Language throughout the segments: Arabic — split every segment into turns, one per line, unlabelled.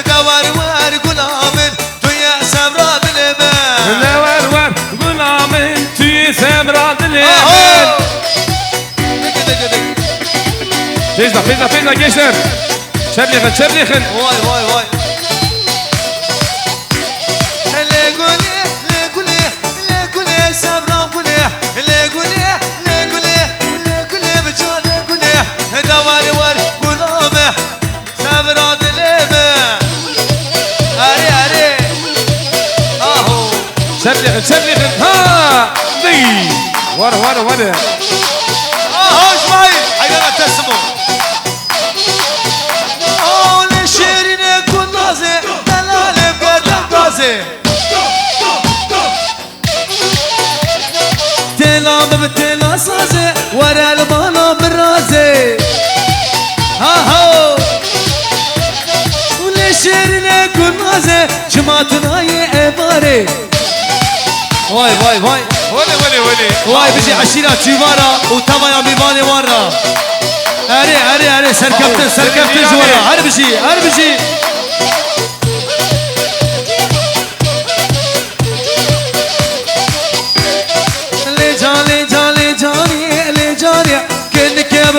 دور ور غلامن توی سمرا دل من
دور ور غلامن توی سمرا دل من Feyza, Feyza, Feyza gençler. Çerliğin, çerliğin.
Vay vay vay. Le gule, le gule, le gule, sabra gule, le gule, le gule, le gule, becan le gule. Davar var gulame, sabra dileme. Ari ari. Aho.
Çerliğin, çerliğin. Ha! Dey. Var.
Aho İsmail. Hayran teslim ol. تلا بتلا صازي ورا البالا برازي ها هو ولشيرنا كنازي جماعتنا يعباري واي واي بيجي عشيرة تشيفارا وطبعا بيباني ورا هري سركبتن جوارا هري بيجي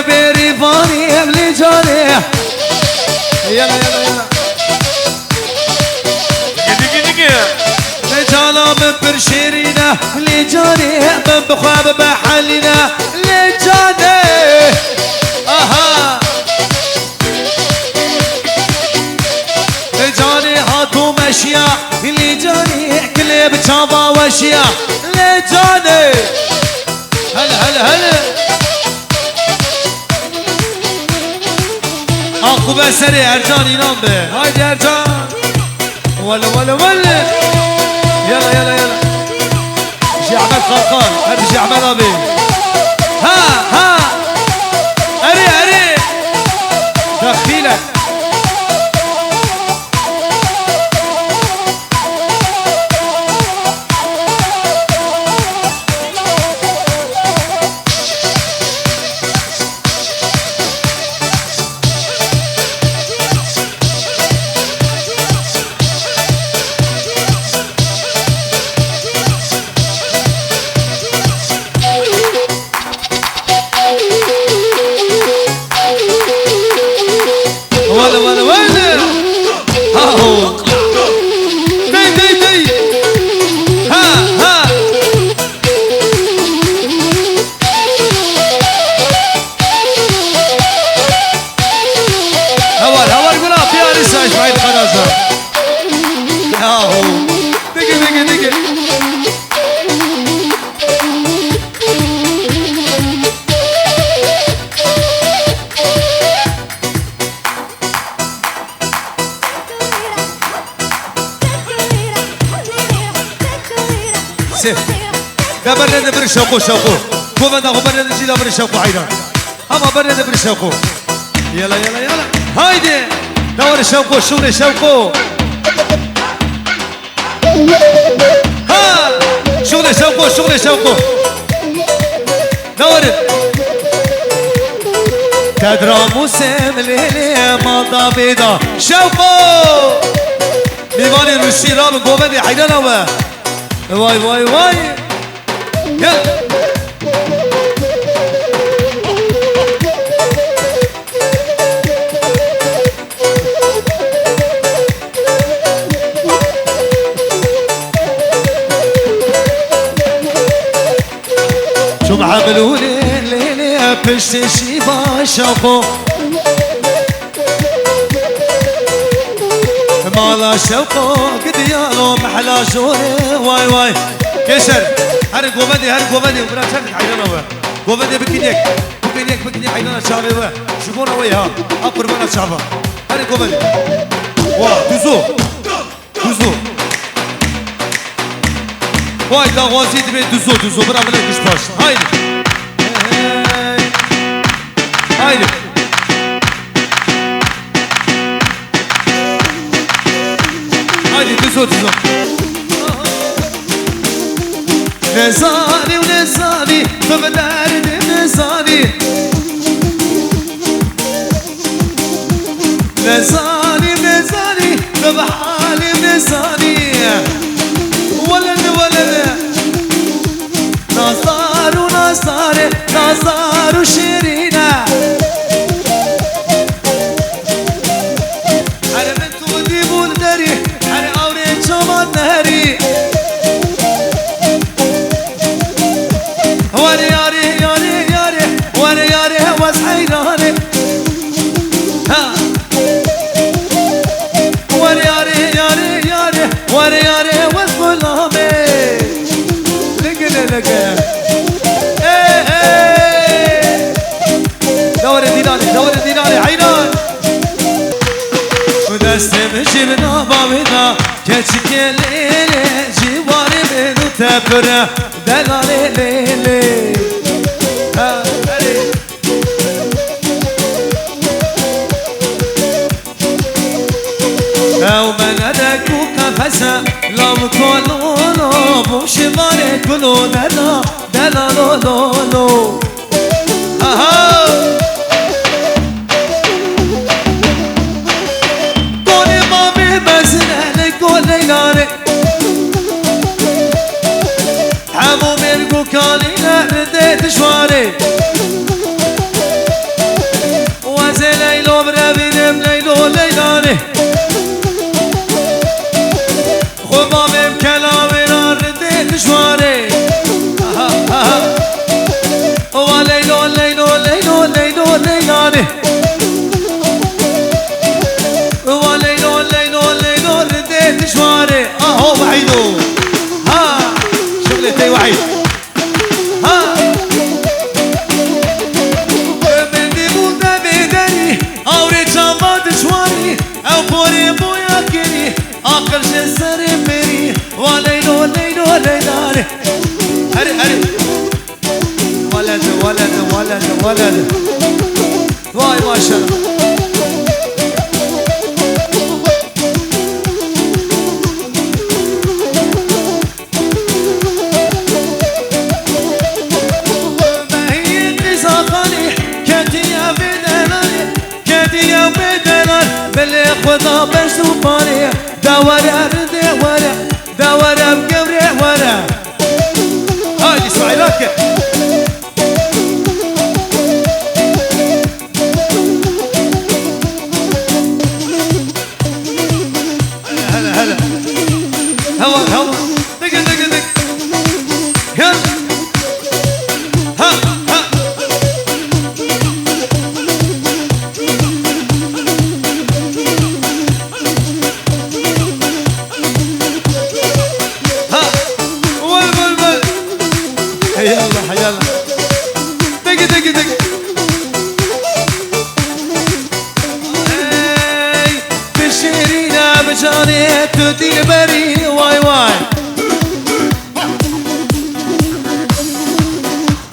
بيري فاني املي جاني يلا لجانا من برشيرينا لجاني من بخواب بحلنا لجاني اها لجاني هاتو مشيا لجاني كليب تشابا وشيا لجاني هلا اخو بسري ارجان ينام به هايدي ارجان ولا يلا شي احمد خلقان هذا شي احمد ابي ها اري دخيلك برد برشوقو كوفا داخو برد جيلا برشوقو عيران اما برد برشوقو يلا هايدي دور الشوقو شغل الشوقو ها شغل الشوقو دور تدرى موسم ليلي مالدا بيدا شوقو ديواني روسي راب كوفا دي عيران واي يلا شو معاملوني الليلة بشتشي باشاقو مالا شوقو قد يالو محلا جوري واي كسر هر قوبدي وبرا شرك عيننا قوبدي بكنيك عيننا شعبي شوفونا وياها اقر من الشعب هر قوبدي دوزو واي داغوازي دبي دوزو برا من الكشباش هايدي دوزو نزاني بمدارد نزاني بحالي بلساني ولد ولد نصار ونصار نصار وشيرينة حرم تودي بولدري حرم أوري شمان نهري واري ياري ياري ياري واري ياري واسحيراني ها واري ياري ياري ياري واري ياري واسكلامي لقنا لقنا ايه ايه دور ديناري دور ديناري عينان ودستم جبنا بابنا keçik elini civarı beni tepere delali lili ha hadi او من ادك وقفسه لو كلونو بو شماري كلو دلا دلا لو لو لو ها ليلاني حمو مرقو كالينا رديت شواري وزي ليلو برابينم ليلو ليلاني خبابم كلامنا رديت شواري وليلو ليلو ليلو ليلو ليلاني مشواري اهو وحيدو ها شغلتي وحيد ها من دي بودا بدني اوري جامد شواري او بوري بويا كيري اخر شي سري مري وليلو ليلو ليلاني هري هري ولد ولد ولد ولد واي ما شاء الله بلي خدا بشتو باري دورة دورة دورة بقبري ورا هاي اسماعيلات هلا هلا هوا هوا دق دق دق يلا ها ها جاني تدي بري واي واي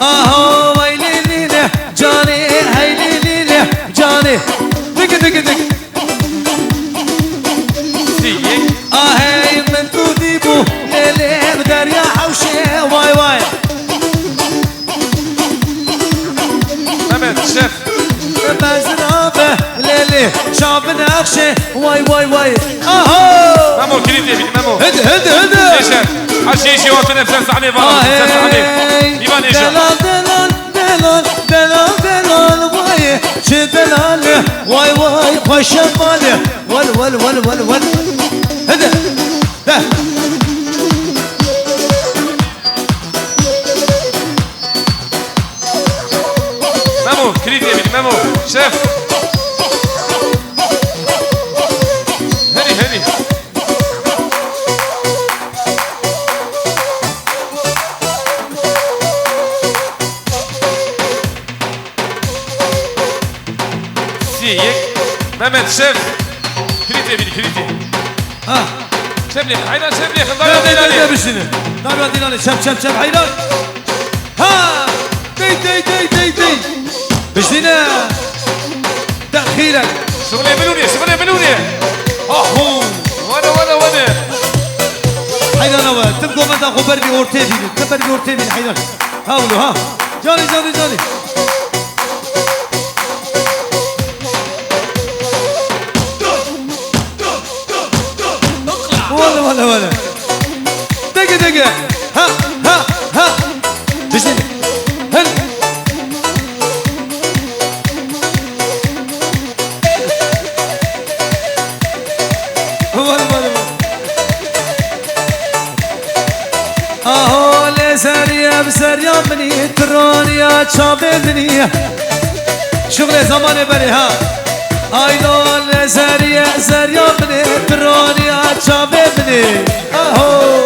اهو واي ليلي جاني هاي ليلي جاني دق دق دق اهي من تدي بو ليلي بدريا حوشي واي واي
محمد شيف
مزرابه ليلي شعب نقشه واي واي واي اهو
مامو كريتي بيني مامو
هد هد هد
ايش حشيشي وطن فلس عليه فلس عليه يبان ايش
دلال دلال دلال دلال دلال واي شي دلال واي واي خوش بالي ول ول ول ول ول هد ده
مامو كريتي بيني مامو شيف هني سيك محمد شيف كريتي بيني كريتي
ها
شبني عينا شبني
خضار دينالي بشنو دار دينالي شب شب شب عينا ها دي دي دي دي دي بشنا دخيلك
شغلي بلوني
اهو
وانا
حيدان اول تبقوا مدى خبرني اورتيبي تبرني اورتيبي حيدان هاولوا ها جاني جاني جاني çabe beni شغل زمان بری ها آیدان زریه زریا بنی برانی چابه بنی آهو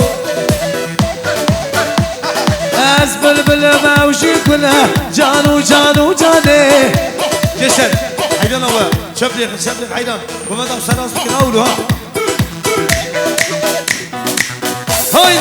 از بلبل موجی کنه جانو جانو جانه کشر حیدان آوه شبلیق حیدان و مدام سراز بکن اولو ها های